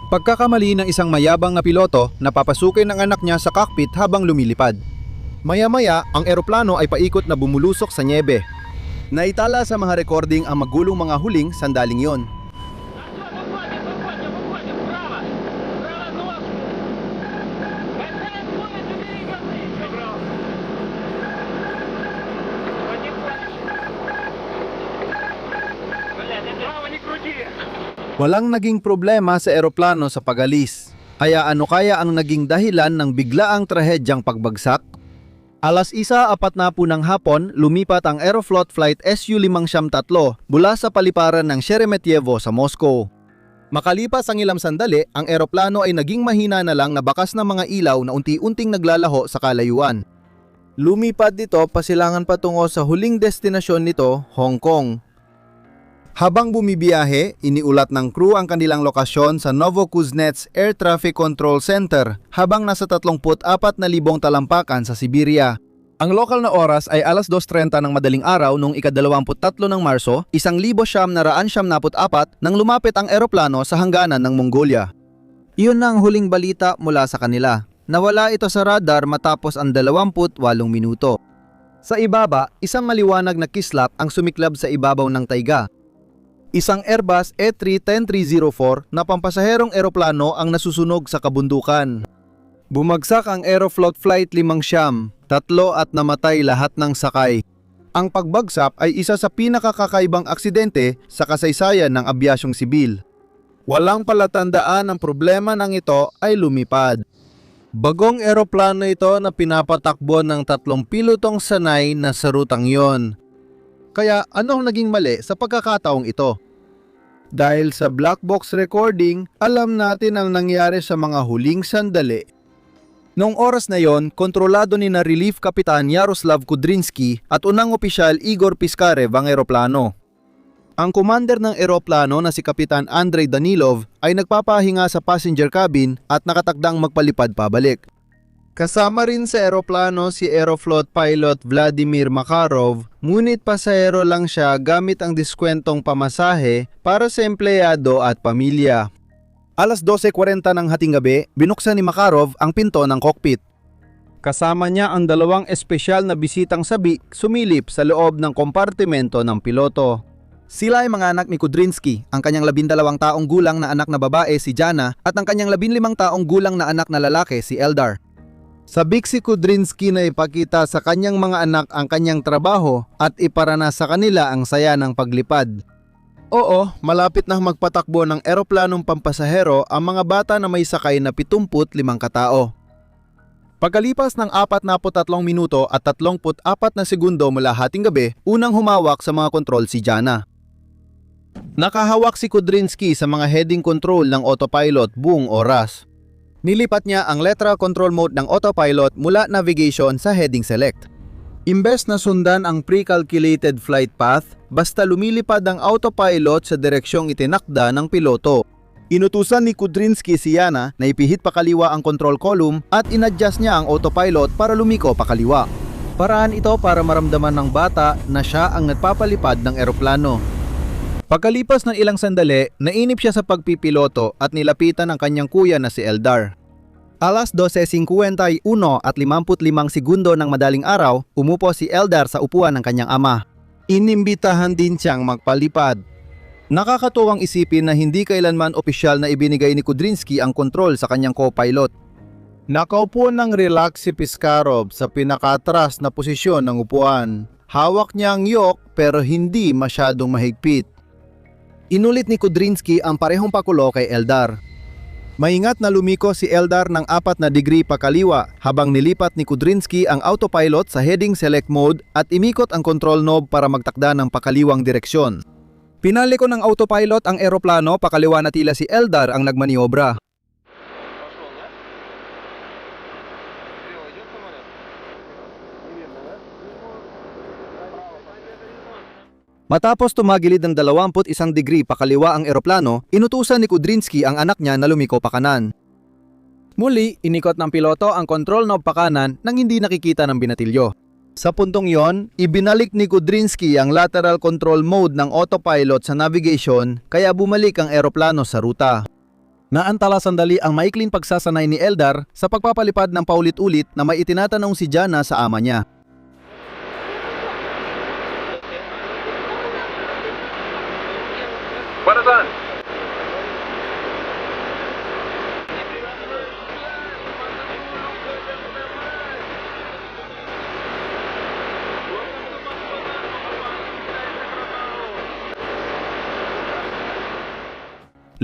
Pagkakamali ng isang mayabang na piloto na papasukin ng anak niya sa cockpit habang lumilipad. Maya-maya, ang eroplano ay paikot na bumulusok sa nyebe. Naitala sa mga recording ang magulong mga huling sandaling yon. Walang naging problema sa eroplano sa pag-alis. Kaya ano kaya ang naging dahilan ng biglaang trahedyang pagbagsak? Alas 1:40 ng hapon, lumipat ang Aeroflot Flight Su-573 mula sa paliparan ng Sheremetyevo sa Moscow. Makalipas ang ilang sandali, ang eroplano ay naging mahina na lang na bakas ng mga ilaw na unti-unting naglalaho sa kalayuan. Lumipad dito pasilangan patungo sa huling destinasyon nito, Hong Kong. Habang bumibiyahe, iniulat ng crew ang kanilang lokasyon sa Novokuznets Air Traffic Control Center habang nasa 34,000 talampakan sa Siberia. Ang lokal na oras ay alas 2:30 ng madaling araw noong ika-23 ng Marso, 1974 nang lumapit ang eroplano sa hangganan ng Mongolia. Iyon na ang huling balita mula sa kanila. Nawala ito sa radar matapos ang 28 minuto. Sa ibaba, isang maliwanag na kislap ang sumiklab sa ibabaw ng taiga. Isang Airbus A310-304 na pampasaherong eroplano ang nasusunog sa kabundukan. Bumagsak ang Aeroflot Flight 570, tatlo at namatay lahat ng sakay. Ang pagbagsak ay isa sa pinakakakaibang aksidente sa kasaysayan ng abyasyong sibil. Walang palatandaan ang problema ng ito ay lumipad. Bagong eroplano ito na pinapatakbo ng 3 pilotong sanay na sa rutang yon. Kaya anong naging mali sa pagkakataong ito? Dahil sa black box recording, alam natin ang nangyari sa mga huling sandali. Noong oras na yon, kontrolado ni na Relief Kapitan Yaroslav Kudrinsky at unang opisyal Igor Piskarev ang eroplano. Ang commander ng eroplano na si Kapitan Andrei Danilov ay nagpapahinga sa passenger cabin at nakatakdang magpalipad pabalik. Kasama rin sa eroplano si Aeroflot pilot Vladimir Makarov, ngunit pasahero lang siya gamit ang diskwentong pamasahe para sa empleyado at pamilya. Alas 12:40 ng hating gabi, binuksan ni Makarov ang pinto ng cockpit. Kasama niya ang 2 espesyal na bisitang sabi sumilip sa loob ng kompartimento ng piloto. Sila ay mga anak ni Kudrinsky, ang kanyang 12 taong gulang na anak na babae si Jana at ang kanyang 15 taong gulang na anak na lalaki si Eldar. Sabik si Kudrinsky na ipakita sa kanyang mga anak ang kanyang trabaho at iparanas sa kanila ang saya ng paglipad. Oo, malapit na magpatakbo ng eroplanong pampasahero ang mga bata na may sakay na 75 katao. Pagkalipas ng 43 minuto at 34 na segundo mula hating gabi, unang humawak sa mga kontrol si Jana. Nakahawak si Kudrinsky sa mga heading control ng autopilot buong oras. Nilipat niya ang letra control mode ng autopilot mula navigation sa heading select. Imbes na sundan ang pre-calculated flight path, basta lumilipad ang autopilot sa direksyong itinakda ng piloto. Inutusan ni Kudrinsky si Yana na ipihit pakaliwa ang control column at inadjust niya ang autopilot para lumiko pakaliwa. Paraan ito para maramdaman ng bata na siya ang nagpapalipad ng eroplano. Pagkalipas ng ilang sandali, nainip siya sa pagpipiloto at nilapitan ang kanyang kuya na si Eldar. Alas 12:51 at 55 segundo ng madaling araw, umupo si Eldar sa upuan ng kanyang ama. Inimbitahan din siyang magpalipad. Nakakatuwang isipin na hindi kailanman opisyal na ibinigay ni Kudrinsky ang kontrol sa kanyang co-pilot. Nakaupo ng relax si Piskarov sa pinakatras na posisyon ng upuan. Hawak niya ang yoke pero hindi masyadong mahigpit. Inulit ni Kudrinsky ang parehong pakulo kay Eldar. Maingat na lumiko si Eldar ng 4 na degree pakaliwa habang nilipat ni Kudrinsky ang autopilot sa heading select mode at imikot ang control knob para magtakda ng pakaliwang direksyon. Pinaliko ng autopilot ang eroplano pakaliwa na tila si Eldar ang nagmaniobra. Matapos tumagilid ng 21 degree pakaliwa ang eroplano, inutusan ni Kudrinsky ang anak niya na lumiko pakanan. Muli, inikot ng piloto ang control knob pakanan nang hindi nakikita ng binatilyo. Sa puntong yon, ibinalik ni Kudrinsky ang lateral control mode ng autopilot sa navigation kaya bumalik ang eroplano sa ruta. Naantala sandali ang maikling pagsasanay ni Eldar sa pagpapalipad ng paulit-ulit na may itinatanong si Jana sa ama niya. Para saan?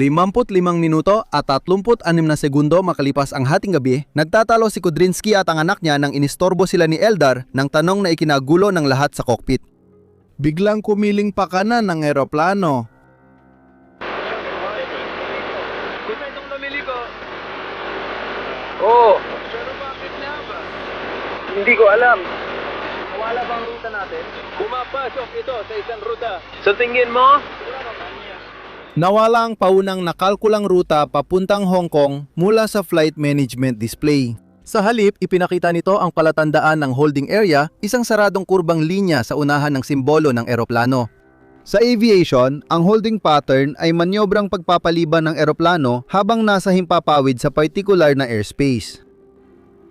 limampu't-limang minuto at 36 na segundo makalipas ang hating gabi, nagtatalo si Kudrinski at ang anak niya nang inistorbo sila ni Eldar ng tanong na ikinagulo ng lahat sa cockpit. Biglang kumiling pa kanan ng eroplano. Itong namili ko. Oo. Pero bakit nga ba? Hindi ko alam. Nawala ba ang ruta natin? Pumapasok ito sa isang ruta. Sa tingin mo? Nawala ang paunang nakalkulang ruta papuntang Hong Kong mula sa flight management display. Sa halip, ipinakita nito ang palatandaan ng holding area, isang saradong kurbang linya sa unahan ng simbolo ng eroplano. Sa aviation, ang holding pattern ay manyobrang pagpapaliban ng eroplano habang nasa himpapawid sa particular na airspace.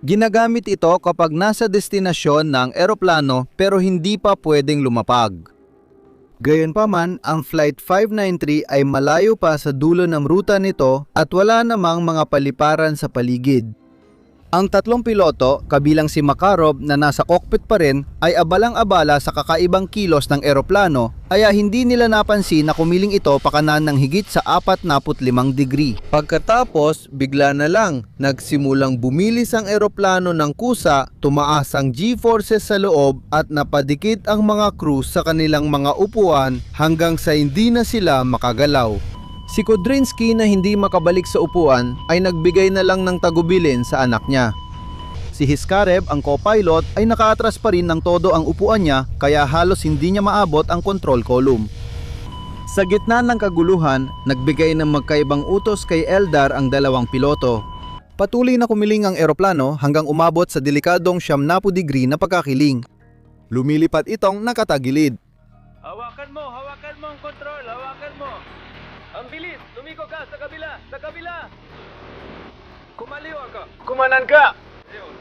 Ginagamit ito kapag nasa destinasyon ng eroplano pero hindi pa pwedeng lumapag. Gayunpaman, ang Flight 593 ay malayo pa sa dulo ng ruta nito at wala namang mga paliparan sa paligid. Ang tatlong piloto, kabilang si Makarov na nasa cockpit pa rin, ay abalang-abala sa kakaibang kilos ng eroplano kaya hindi nila napansin na kumiling ito pakanan ng higit sa 45 degree. Pagkatapos, bigla na lang, nagsimulang bumilis ang eroplano ng kusa, tumaas ang G-forces sa loob at napadikit ang mga crew sa kanilang mga upuan hanggang sa hindi na sila makagalaw. Si Kudrinski na hindi makabalik sa upuan ay nagbigay na lang ng tagubilin sa anak niya. Si Hiskarev, ang co-pilot, ay nakaatras pa rin ng todo ang upuan niya kaya halos hindi niya maabot ang control column. Sa gitna ng kaguluhan, nagbigay ng magkaibang utos kay Eldar ang dalawang piloto. Patuloy na kumiling ang eroplano hanggang umabot sa delikadong 70 degree na pagkakiling. Lumilipad itong nakatagilid. Hawakan mo ang control, hawakan mo. Ang bilis, lumiko ka sa kabila, sa kabila. Kumaliwa ka. Kumanan ka. Ayun.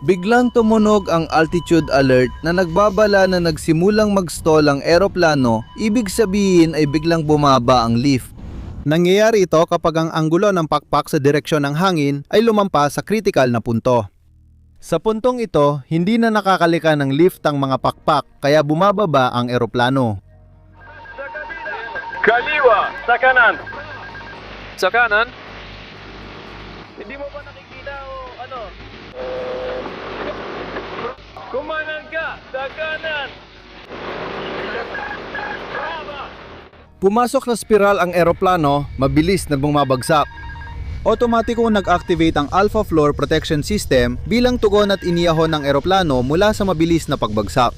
Biglang tumunog ang altitude alert na nagbabala na nagsimulang mag-stall ang eroplano, ibig sabihin ay biglang bumaba ang lift. Nangyayari ito kapag ang anggulo ng pakpak sa direksyon ng hangin ay lumampas sa critical na punto. Sa puntong ito, hindi na nakakalika ng lift ang mga pakpak kaya bumababa ang eroplano. Kaliwa, sa kanan. Sa kanan? Hindi mo ba nakikita o ano? Kumanan ka, sa kanan. Brava! Pumasok sa spiral ang eroplano, mabilis na bumabagsak. Otomatiko nag-activate ang Alpha Floor Protection System bilang tugon at iniyahon ng eroplano mula sa mabilis na pagbagsak.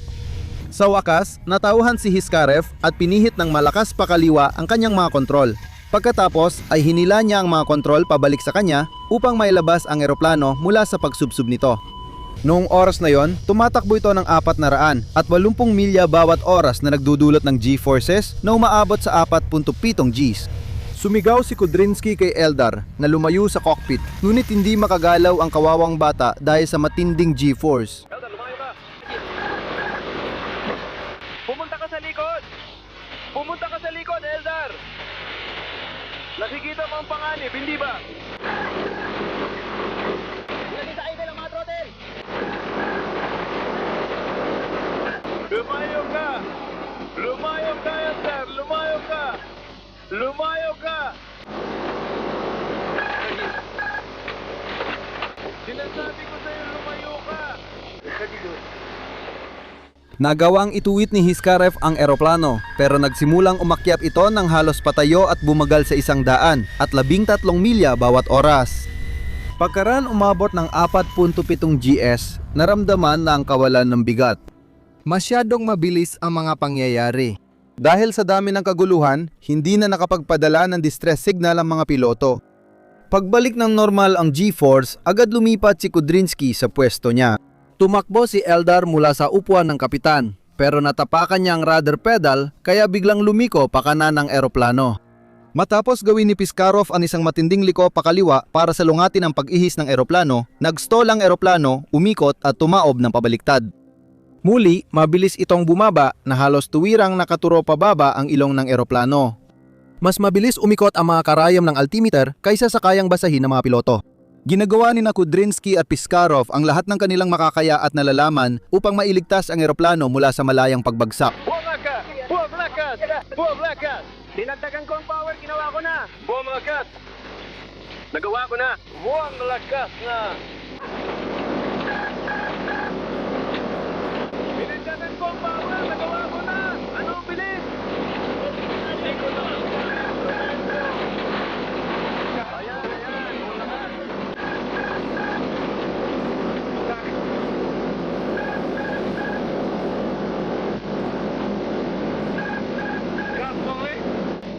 Sa wakas, natauhan si Hiskarev at pinihit ng malakas pakaliwa ang kanyang mga kontrol. Pagkatapos ay hinila niya ang mga kontrol pabalik sa kanya upang mailabas ang eroplano mula sa pagsubsob nito. Noong oras na yon, tumatakbo ito ng 400 at 80 milya bawat oras na nagdudulot ng G-forces na umaabot sa 4.7 Gs. Sumigaw si Kudrinski kay Eldar na lumayo sa cockpit, ngunit hindi makagalaw ang kawawang bata dahil sa matinding G-force. Eldar, lumayo ka. Pumunta ka sa likod. Pumunta ka sa likod, Eldar. Nakikita mo ang panganib, hindi ba? Nakita kayo ng mga throttle. Lumayo ka. Lumayo ka, Eldar. Lumayo ka. Lumayo ka. Sinasabi ko sa'yo, lumayo ka. Nagawang ituwid ni Hiskarev ang eroplano pero nagsimulang umakyat ito ng halos patayo at bumagal sa 100 at 13 milya bawat oras. Pagkaraan umabot ng 4.7 Gs, naramdaman na ang kawalan ng bigat. Masyadong mabilis ang mga pangyayari. Dahil sa dami ng kaguluhan, hindi na nakapagpadala ng distress signal ang mga piloto. Pagbalik ng normal ang G-force, agad lumipat si Kudrinski sa pwesto niya. Tumakbo si Eldar mula sa upuan ng kapitan, pero natapakan niya ang rudder pedal kaya biglang lumiko pakanan ng eroplano. Matapos gawin ni Piskarov ang isang matinding liko pakaliwa para salungatin ang pag-ihis ng eroplano, nag-stall ang eroplano, umikot at tumaob ng pabaliktad. Muli, mabilis itong bumaba na halos tuwirang nakaturo pababa ang ilong ng eroplano. Mas mabilis umikot ang mga karayom ng altimeter kaysa sa kayang basahin ng mga piloto. Ginagawa ni Kudrynsky at Piskarov ang lahat ng kanilang makakaya at nalalaman upang mailigtas ang eroplano mula sa malayang pagbagsak. Buwang lakas! Buwang lakas! Buwang lakas! Dinagdagan ko ang power, ginawa ko na! Buwang lakas! Nagawa ko na! Buwang lakas na! Dinagdagan ko ang power, nagawa ko na! Anong bilis? Hindi ko na! Ayan, ayan! Buwang lakas!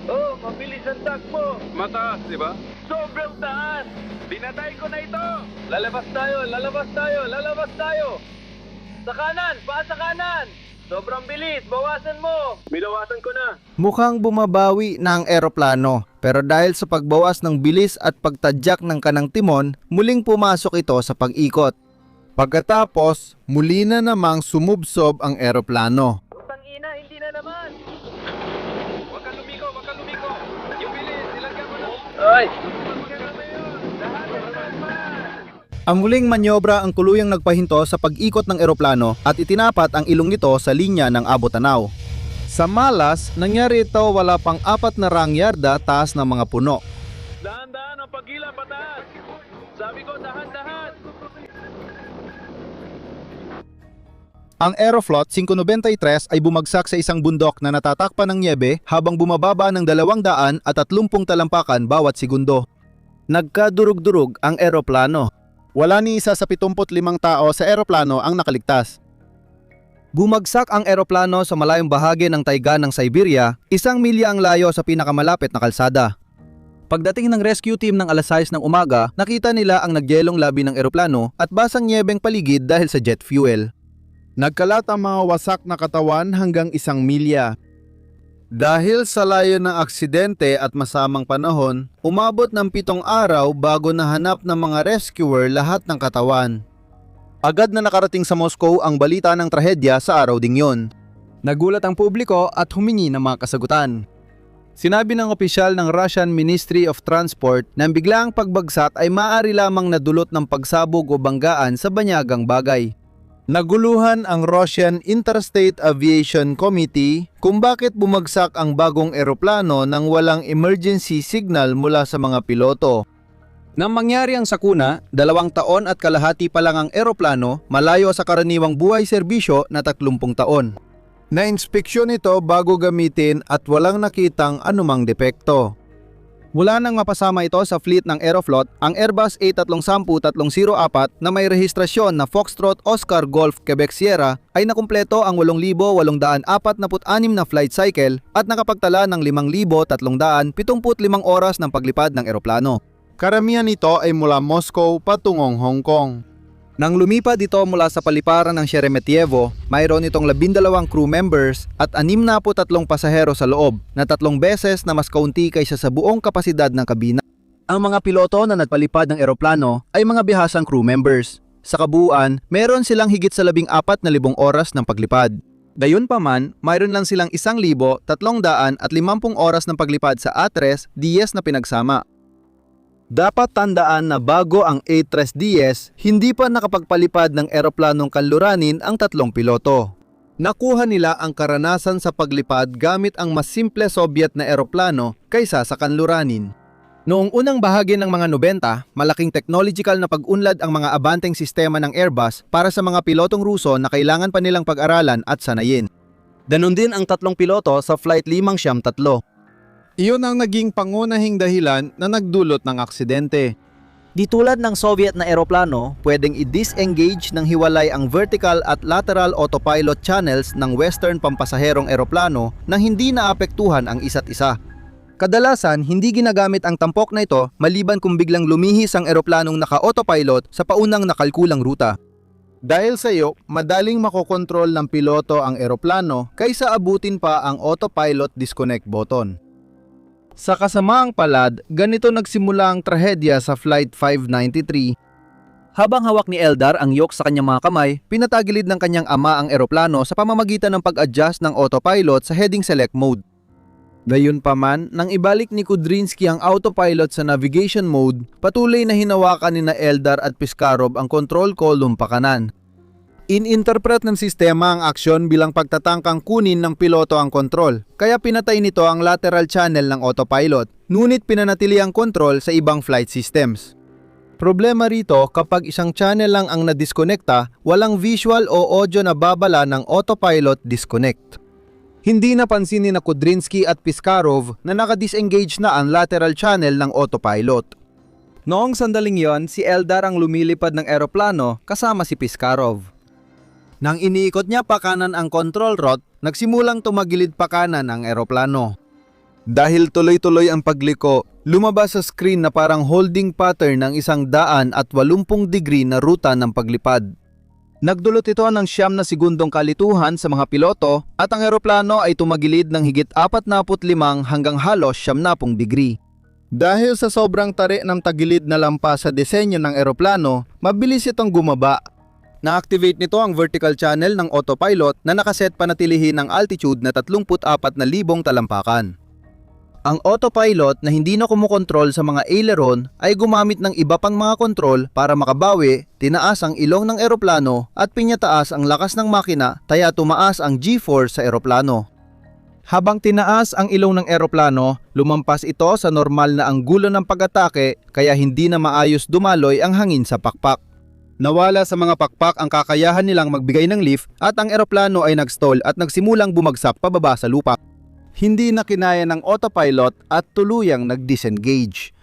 Oh, mabilis ang takbo. Mataas, di ba? Sobrang taas. Binatay ko na ito. Lalabas tayo, lalabas tayo, lalabas tayo. Sa kanan, paa sa kanan. Sobrang bilis, bawasan mo. Bilawasan ko na. Mukhang bumabawi na ang eroplano, pero dahil sa pagbawas ng bilis at pagtadyak ng kanang timon, muling pumasok ito sa pag-ikot. Pagkatapos, muli na namang sumubsob ang eroplano. Tangina, hindi na naman. Huwag kang lumiko, huwag kang lumiko. Yung bilis, ilagyan mo na. Ay! Ang muling manyobra ang kuluyang nagpahinto sa pag-ikot ng eroplano at itinapat ang ilong nito sa linya ng abot-tanaw. Sa malas, nangyari ito wala pang 400 yarda taas ng mga puno. Dahan-dahan ang pagila pataas. Sabi ko, dahan-dahan. Ang Aeroflot 593 ay bumagsak sa isang bundok na natatakpan ng niebe habang bumababa ng 230 talampakan bawat segundo. Nagkadurog-durog ang eroplano. Wala ni isa sa 75 tao sa eroplano ang nakaligtas. Bumagsak ang eroplano sa malayong bahagi ng taiga ng Siberia, 1 milya ang layo sa pinakamalapit na kalsada. Pagdating ng rescue team ng alas 6 ng umaga, nakita nila ang nagyelong labi ng eroplano at basang niyebeng paligid dahil sa jet fuel. Nagkalat ang mga wasak na katawan hanggang 1 milya. Dahil sa layo ng aksidente at masamang panahon, umabot ng 7 araw bago nahanap ng mga rescuer lahat ng katawan. Agad na nakarating sa Moscow ang balita ng trahedya sa araw ding yon. Nagulat ang publiko at humingi ng mga kasagutan. Sinabi ng opisyal ng Russian Ministry of Transport na ang biglaang pagbagsak ay maaari lamang nadulot ng pagsabog o banggaan sa banyagang bagay. Naguluhan ang Russian Interstate Aviation Committee kung bakit bumagsak ang bagong eroplano nang walang emergency signal mula sa mga piloto. Nang mangyari ang sakuna, 2 taon at kalahati pa lang ang eroplano malayo sa karaniwang buhay serbisyo na 30 taon. Na-inspeksyon ito bago gamitin at walang nakitang anumang depekto. Mula nang mapasama ito sa fleet ng Aeroflot, ang Airbus A310-304 na may rehistrasyon na Foxtrot Oscar Golf Quebec Sierra ay nakumpleto ang 8,846 na flight cycle at nakapagtala ng 5,375 oras ng paglipad ng eroplano. Karamihan nito ay mula Moscow patungong Hong Kong. Nang lumipad ito mula sa paliparan ng Sheremetyevo, mayroon itong 12 crew members at 63 pasahero sa loob na 3 beses na mas kaunti kaysa sa buong kapasidad ng kabina. Ang mga piloto na nagpalipad ng eroplano ay mga bihasang crew members. Sa kabuuan, meron silang higit sa 14,000 oras ng paglipad. Gayunpaman, mayroon lang silang 1,350 oras ng paglipad sa A310 na pinagsama. Dapat tandaan na bago ang A310, hindi pa nakapagpalipad ng eroplanong kanluranin ang 3 piloto. Nakuha nila ang karanasan sa paglipad gamit ang mas simple Soviet na eroplano kaysa sa kanluranin. Noong unang bahagi ng mga 90, malaking technological na pag-unlad ang mga abanteng sistema ng Airbus para sa mga pilotong Ruso na kailangan pa nilang pag-aralan at sanayin. Ganon din ang 3 piloto sa Flight 573. Iyon ang naging pangunahing dahilan na nagdulot ng aksidente. Di tulad ng Soviet na eroplano, pwedeng i-disengage ng hiwalay ang vertical at lateral autopilot channels ng Western pampasaherong eroplano nang hindi naapektuhan ang isa't isa. Kadalasan, hindi ginagamit ang tampok na ito maliban kung biglang lumihis ang eroplanong naka-autopilot sa paunang nakalkulang ruta. Dahil sa iyo, madaling makokontrol ng piloto ang eroplano kaysa abutin pa ang autopilot disconnect button. Sa kasamaang palad, ganito nagsimula ang trahedya sa Flight 593. Habang hawak ni Eldar ang yoke sa kanyang mga kamay, pinatagilid ng kanyang ama ang eroplano sa pamamagitan ng pag-adjust ng autopilot sa heading select mode. Gayunpaman, nang ibalik ni Kudrynsky ang autopilot sa navigation mode, patuloy na hinawakan ni Eldar at Piskarov ang control column pakanan. Ininterpret ng sistema ang aksyon bilang pagtatangkang kunin ng piloto ang kontrol, kaya pinatay nito ang lateral channel ng autopilot, ngunit pinanatili ang kontrol sa ibang flight systems. Problema rito, kapag isang channel lang ang nadiskonekta, walang visual o audio na babala ng autopilot disconnect. Hindi napansin ni Kudrynsky at Piskarov na nakadisengage na ang lateral channel ng autopilot. Noong sandaling yon, si Eldar ang lumilipad ng eroplano kasama si Piskarov. Nang iniikot niya pakanan ang control rod, nagsimulang tumagilid pakanan ang eroplano. Dahil tuloy-tuloy ang pagliko, lumabas sa screen na parang holding pattern ng 180 degree na ruta ng paglipad. Nagdulot ito ng 9 na segundong kalituhan sa mga piloto at ang eroplano ay tumagilid ng higit 45 hanggang halos 70 degree. Dahil sa sobrang tari ng tagilid na lampas sa disenyo ng eroplano, mabilis itong gumaba. Na-activate nito ang vertical channel ng autopilot na nakaset panatilihin ng altitude na 34,000 talampakan. Ang autopilot na hindi na kumukontrol sa mga aileron ay gumamit ng iba pang mga kontrol para makabawi, tinaas ang ilong ng eroplano at pinyataas ang lakas ng makina kaya tumaas ang G-force sa eroplano. Habang tinaas ang ilong ng eroplano, lumampas ito sa normal na anggulo ng pag-atake kaya hindi na maayos dumaloy ang hangin sa pakpak. Nawala sa mga pakpak ang kakayahan nilang magbigay ng lift at ang eroplano ay nagstall at nagsimulang bumagsak pababa sa lupa. Hindi na kinaya ng autopilot at tuluyang nag-disengage.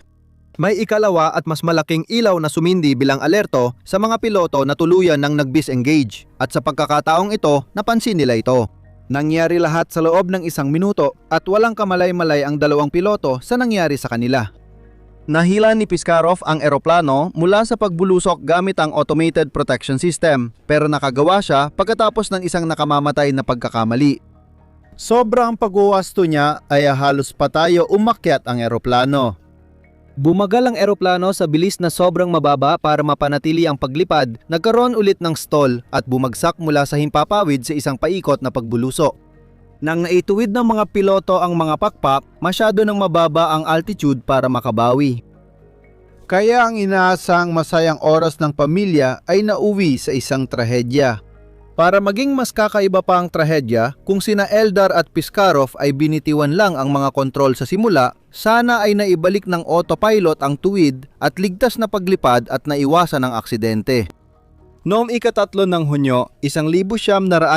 May ikalawa at mas malaking ilaw na sumindi bilang alerto sa mga piloto na tuluyan ng nag-disengage at sa pagkakataong ito, napansin nila ito. Nangyari lahat sa loob ng 1 minuto at walang kamalay-malay ang 2 piloto sa nangyari sa kanila. Nahila ni Piskarov ang eroplano mula sa pagbulusok gamit ang automated protection system pero nakagawa siya pagkatapos ng isang nakamamatay na pagkakamali. Sobrang pagwawasto niya ay halos patayo umakyat ang eroplano. Bumagal ang eroplano sa bilis na sobrang mababa para mapanatili ang paglipad, nagkaroon ulit ng stall at bumagsak mula sa himpapawid sa isang paikot na pagbulusok. Nang naituwid ng mga piloto ang mga pakpak, masyado nang mababa ang altitude para makabawi. Kaya ang inaasang masayang oras ng pamilya ay nauwi sa isang trahedya. Para maging mas kakaiba pa ang trahedya, kung sina Eldar at Piskarov ay binitiwan lang ang mga kontrol sa simula, sana ay naibalik ng autopilot ang tuwid at ligtas na paglipad at naiwasan ang aksidente. Noong ika-3 ng Hunyo, 1974,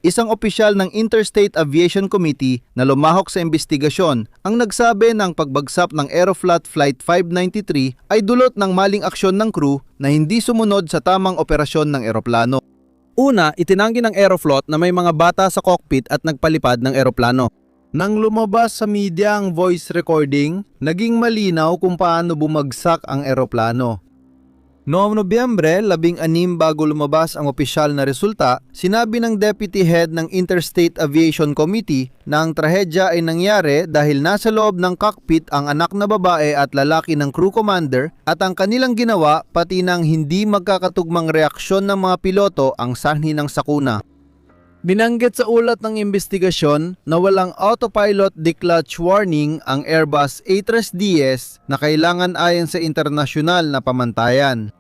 isang opisyal ng Interstate Aviation Committee na lumahok sa investigasyon ang nagsabi ng pagbagsak ng Aeroflot Flight 593 ay dulot ng maling aksyon ng crew na hindi sumunod sa tamang operasyon ng eroplano. Una, itinanggi ng Aeroflot na may mga bata sa cockpit at nagpalipad ng eroplano. Nang lumabas sa media ang voice recording, naging malinaw kung paano bumagsak ang eroplano. Noong Nobyembre, 16 bago lumabas ang opisyal na resulta, sinabi ng Deputy Head ng Interstate Aviation Committee na ang trahedya ay nangyari dahil nasa loob ng cockpit ang anak na babae at lalaki ng crew commander at ang kanilang ginawa pati ng hindi magkakatugmang reaksyon ng mga piloto ang sanhi ng sakuna. Binanggit sa ulat ng investigasyon na walang autopilot declutch warning ang Airbus A320 na kailangan ayon sa internasyonal na pamantayan.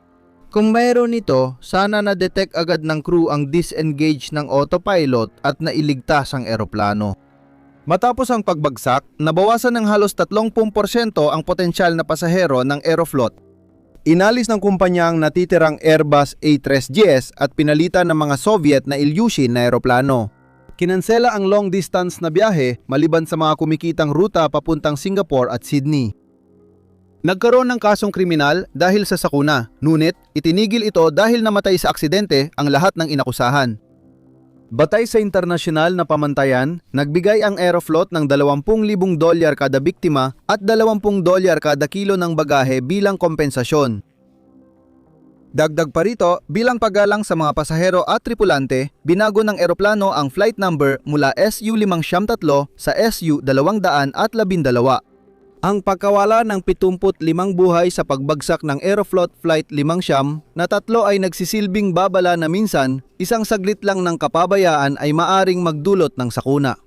Kung mayroon nito, sana na-detect agad ng crew ang disengage ng autopilot at nailigtas ang eroplano. Matapos ang pagbagsak, nabawasan ng halos 30% ang potensyal na pasahero ng Aeroflot. Inalis ng kumpanya ang natitirang Airbus A320 at pinalitan ng mga Soviet na Ilyushin na eroplano. Kinansela ang long distance na biyahe maliban sa mga kumikitang ruta papuntang Singapore at Sydney. Nagkaroon ng kasong kriminal dahil sa sakuna, ngunit itinigil ito dahil namatay sa aksidente ang lahat ng inakusahan. Batay sa internasyonal na pamantayan, nagbigay ang Aeroflot ng $20,000 kada biktima at $20 kada kilo ng bagahe bilang kompensasyon. Dagdag pa rito, bilang paggalang sa mga pasahero at tripulante, binago ng eroplano ang flight number mula SU-573 sa SU-212. Ang pagkawala ng 75 buhay sa pagbagsak ng Aeroflot Flight 5 na 3 ay nagsisilbing babala na minsan, isang saglit lang ng kapabayaan ay maaring magdulot ng sakuna.